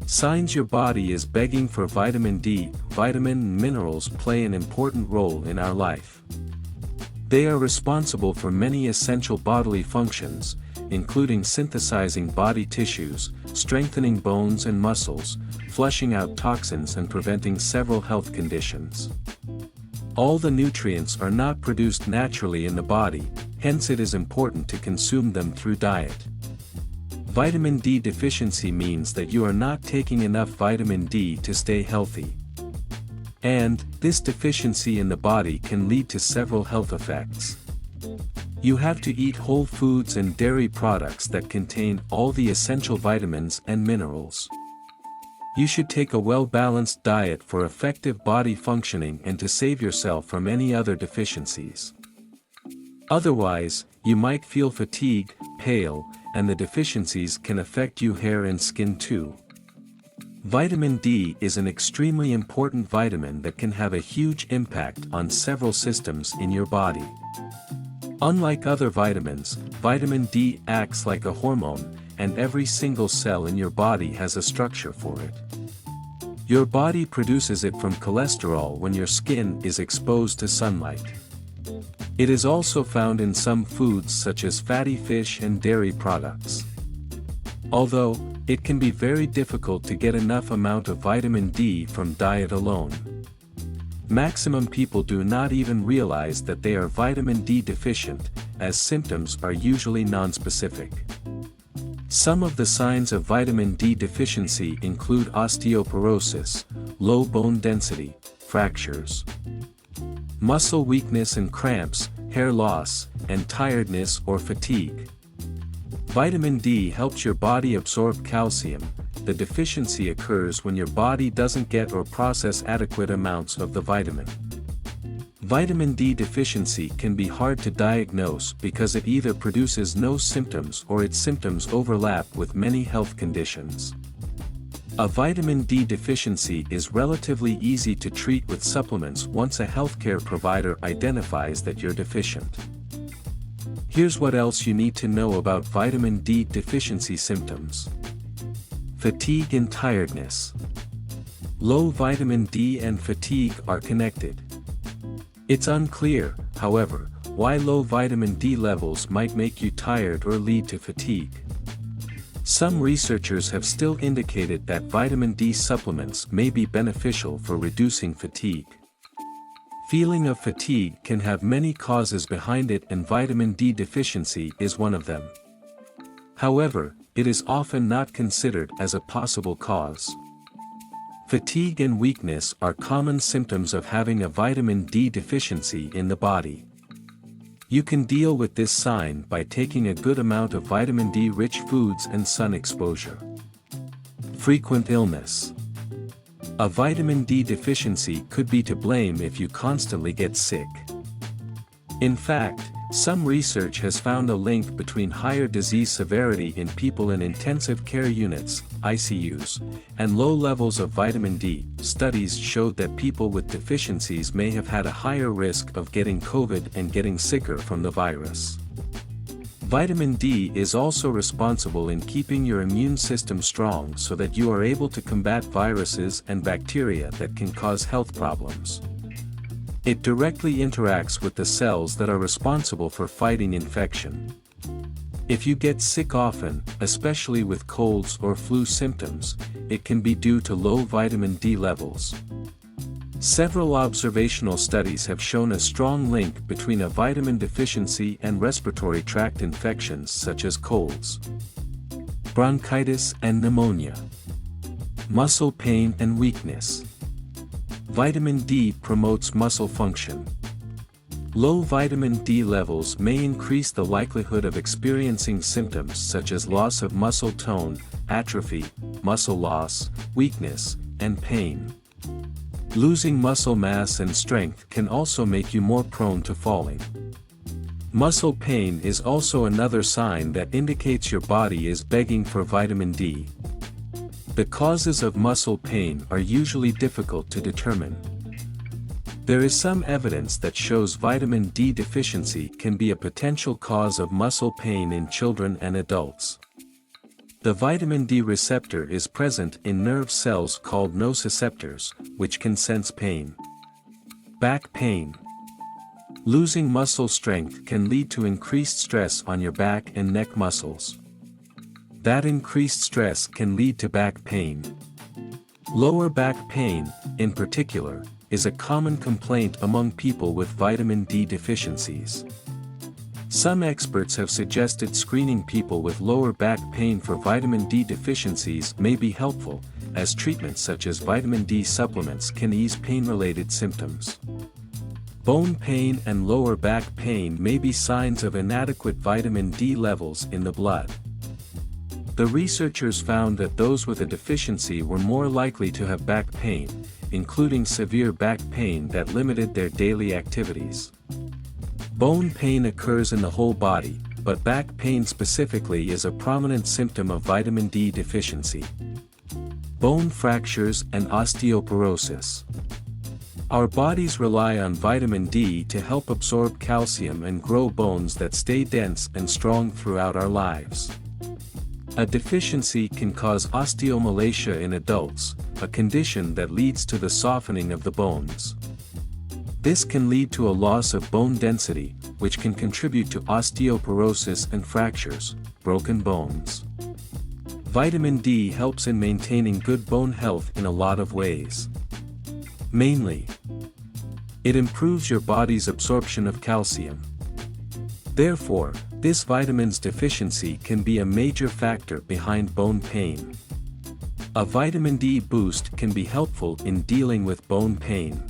Signs your body is begging for vitamin D. Vitamin and minerals play an important role in our life. They are responsible for many essential bodily functions, including synthesizing body tissues, strengthening bones and muscles, flushing out toxins and preventing several health conditions. All the nutrients are not produced naturally in the body, hence it is important to consume them through diet. Vitamin D deficiency means that you are not taking enough vitamin D to stay healthy. And, this deficiency in the body can lead to several health effects. You have to eat whole foods and dairy products that contain all the essential vitamins and minerals. You should take a well-balanced diet for effective body functioning and to save yourself from any other deficiencies. Otherwise, you might feel fatigue, pale, and the deficiencies can affect your hair and skin too. Vitamin D is an extremely important vitamin that can have a huge impact on several systems in your body. Unlike other vitamins, vitamin D acts like a hormone, and every single cell in your body has a structure for it. Your body produces it from cholesterol when your skin is exposed to sunlight. It is also found in some foods such as fatty fish and dairy products. Although, it can be very difficult to get enough amount of vitamin D from diet alone. Maximum people do not even realize that they are vitamin D deficient, as symptoms are usually nonspecific. Some of the signs of vitamin D deficiency include osteoporosis, low bone density, fractures, muscle weakness and cramps, hair loss, and tiredness or fatigue. Vitamin D helps your body absorb calcium. The deficiency occurs when your body doesn't get or process adequate amounts of the vitamin. Vitamin D deficiency can be hard to diagnose because it either produces no symptoms or its symptoms overlap with many health conditions. A vitamin D deficiency is relatively easy to treat with supplements once a healthcare provider identifies that you're deficient. Here's what else you need to know about vitamin D deficiency symptoms. Fatigue and tiredness. Low vitamin D and fatigue are connected. It's unclear, however, why low vitamin D levels might make you tired or lead to fatigue. Some researchers have still indicated that vitamin D supplements may be beneficial for reducing fatigue. Feeling of fatigue can have many causes behind it, and vitamin D deficiency is one of them. However, it is often not considered as a possible cause. Fatigue and weakness are common symptoms of having a vitamin D deficiency in the body. You can deal with this sign by taking a good amount of vitamin D-rich foods and sun exposure. Frequent illness. A vitamin D deficiency could be to blame if you constantly get sick. In fact, some research has found a link between higher disease severity in people in intensive care units, ICUs, and low levels of vitamin D. Studies showed that people with deficiencies may have had a higher risk of getting COVID and getting sicker from the virus. Vitamin D is also responsible in keeping your immune system strong so that you are able to combat viruses and bacteria that can cause health problems. It directly interacts with the cells that are responsible for fighting infection. If you get sick often, especially with colds or flu symptoms, it can be due to low vitamin D levels. Several observational studies have shown a strong link between a vitamin deficiency and respiratory tract infections such as colds, bronchitis and pneumonia, muscle pain and weakness. Vitamin D promotes muscle function. Low vitamin D levels may increase the likelihood of experiencing symptoms such as loss of muscle tone, atrophy, muscle loss, weakness, and pain. Losing muscle mass and strength can also make you more prone to falling. Muscle pain is also another sign that indicates your body is begging for vitamin D. The causes of muscle pain are usually difficult to determine. There is some evidence that shows vitamin D deficiency can be a potential cause of muscle pain in children and adults. The vitamin D receptor is present in nerve cells called nociceptors, which can sense pain. Back pain. Losing muscle strength can lead to increased stress on your back and neck muscles. That increased stress can lead to back pain. Lower back pain, in particular, is a common complaint among people with vitamin D deficiencies. Some experts have suggested screening people with lower back pain for vitamin D deficiencies may be helpful, as treatments such as vitamin D supplements can ease pain-related symptoms. Bone pain and lower back pain may be signs of inadequate vitamin D levels in the blood. The researchers found that those with a deficiency were more likely to have back pain, including severe back pain that limited their daily activities. Bone pain occurs in the whole body, but back pain specifically is a prominent symptom of vitamin D deficiency. Bone fractures and osteoporosis. Our bodies rely on vitamin D to help absorb calcium and grow bones that stay dense and strong throughout our lives. A deficiency can cause osteomalacia in adults, a condition that leads to the softening of the bones. This can lead to a loss of bone density, which can contribute to osteoporosis and fractures, broken bones. Vitamin D helps in maintaining good bone health in a lot of ways. Mainly, it improves your body's absorption of calcium. Therefore, this vitamin's deficiency can be a major factor behind bone pain. A vitamin D boost can be helpful in dealing with bone pain.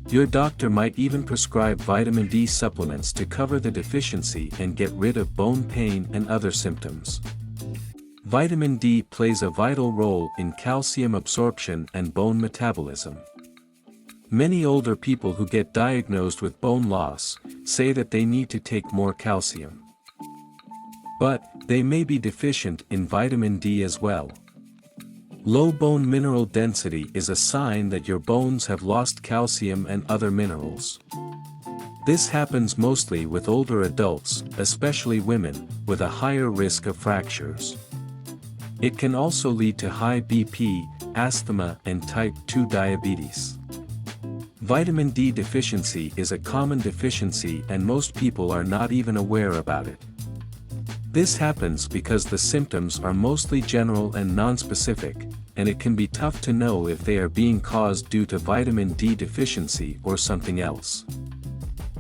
Your doctor might even prescribe vitamin D supplements to cover the deficiency and get rid of bone pain and other symptoms. Vitamin D plays a vital role in calcium absorption and bone metabolism. Many older people who get diagnosed with bone loss say that they need to take more calcium. But they may be deficient in vitamin D as well. Low bone mineral density is a sign that your bones have lost calcium and other minerals. This happens mostly with older adults, especially women, with a higher risk of fractures. It can also lead to high BP, asthma, and type 2 diabetes. Vitamin D deficiency is a common deficiency and most people are not even aware about it. This happens because the symptoms are mostly general and nonspecific, and it can be tough to know if they are being caused due to vitamin D deficiency or something else.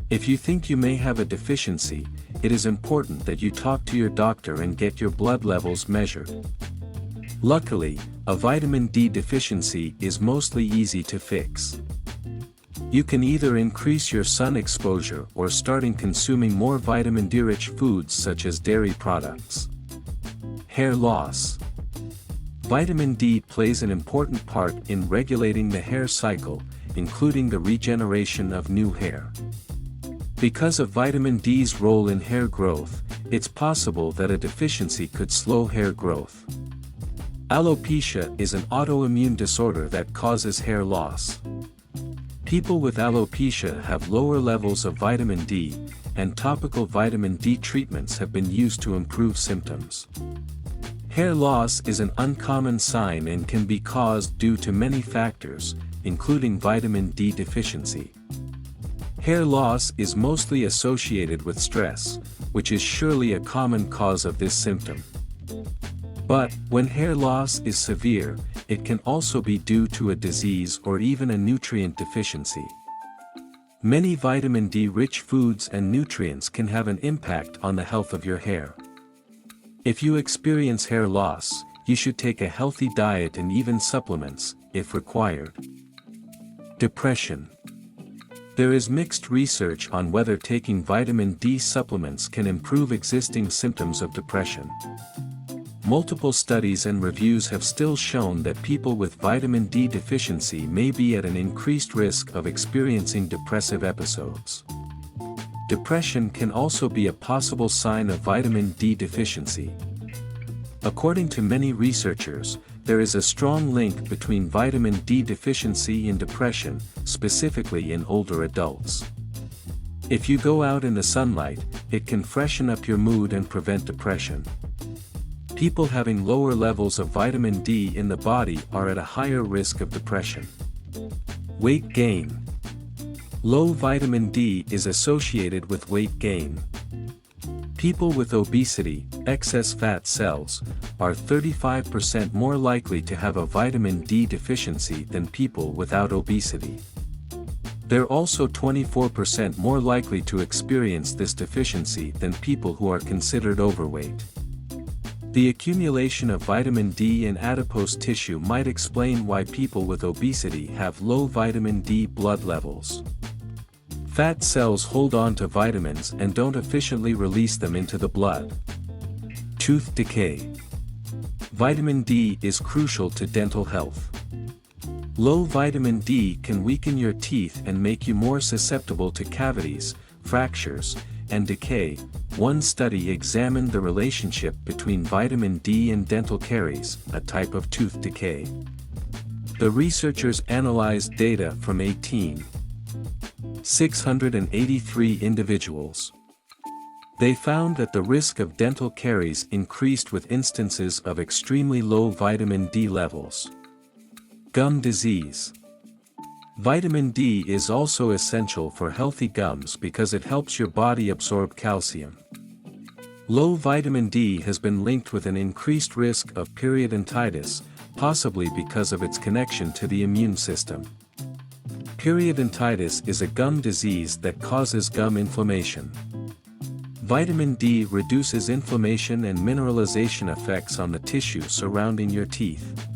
If you think you may have a deficiency, it is important that you talk to your doctor and get your blood levels measured. Luckily, a vitamin D deficiency is mostly easy to fix. You can either increase your sun exposure or starting consuming more vitamin D-rich foods such as dairy products. Hair loss. Vitamin D plays an important part in regulating the hair cycle, including the regeneration of new hair. Because of vitamin D's role in hair growth, it's possible that a deficiency could slow hair growth. Alopecia is an autoimmune disorder that causes hair loss. People with alopecia have lower levels of vitamin D, and topical vitamin D treatments have been used to improve symptoms. Hair loss is an uncommon sign and can be caused due to many factors, including vitamin D deficiency. Hair loss is mostly associated with stress, which is surely a common cause of this symptom. But, when hair loss is severe, it can also be due to a disease or even a nutrient deficiency. Many vitamin D-rich foods and nutrients can have an impact on the health of your hair. If you experience hair loss, you should take a healthy diet and even supplements, if required. Depression. There is mixed research on whether taking vitamin D supplements can improve existing symptoms of depression. Multiple studies and reviews have still shown that people with vitamin D deficiency may be at an increased risk of experiencing depressive episodes. Depression can also be a possible sign of vitamin D deficiency. According to many researchers, there is a strong link between vitamin D deficiency and depression, specifically in older adults. If you go out in the sunlight, it can freshen up your mood and prevent depression. People having lower levels of vitamin D in the body are at a higher risk of depression. Weight gain. Low vitamin D is associated with weight gain. People with obesity, excess fat cells, are 35% more likely to have a vitamin D deficiency than people without obesity. They're also 24% more likely to experience this deficiency than people who are considered overweight. The accumulation of vitamin D in adipose tissue might explain why people with obesity have low vitamin D blood levels. Fat cells hold on to vitamins and don't efficiently release them into the blood. Tooth decay. Vitamin D is crucial to dental health. Low vitamin D can weaken your teeth and make you more susceptible to cavities, fractures, and decay. One study examined the relationship between vitamin D and dental caries, a type of tooth decay. The researchers analyzed data from 683 individuals. They found that the risk of dental caries increased with instances of extremely low vitamin D levels. Gum disease. Vitamin D is also essential for healthy gums because it helps your body absorb calcium. Low vitamin D has been linked with an increased risk of periodontitis, possibly because of its connection to the immune system. Periodontitis is a gum disease that causes gum inflammation. Vitamin D reduces inflammation and mineralization effects on the tissue surrounding your teeth.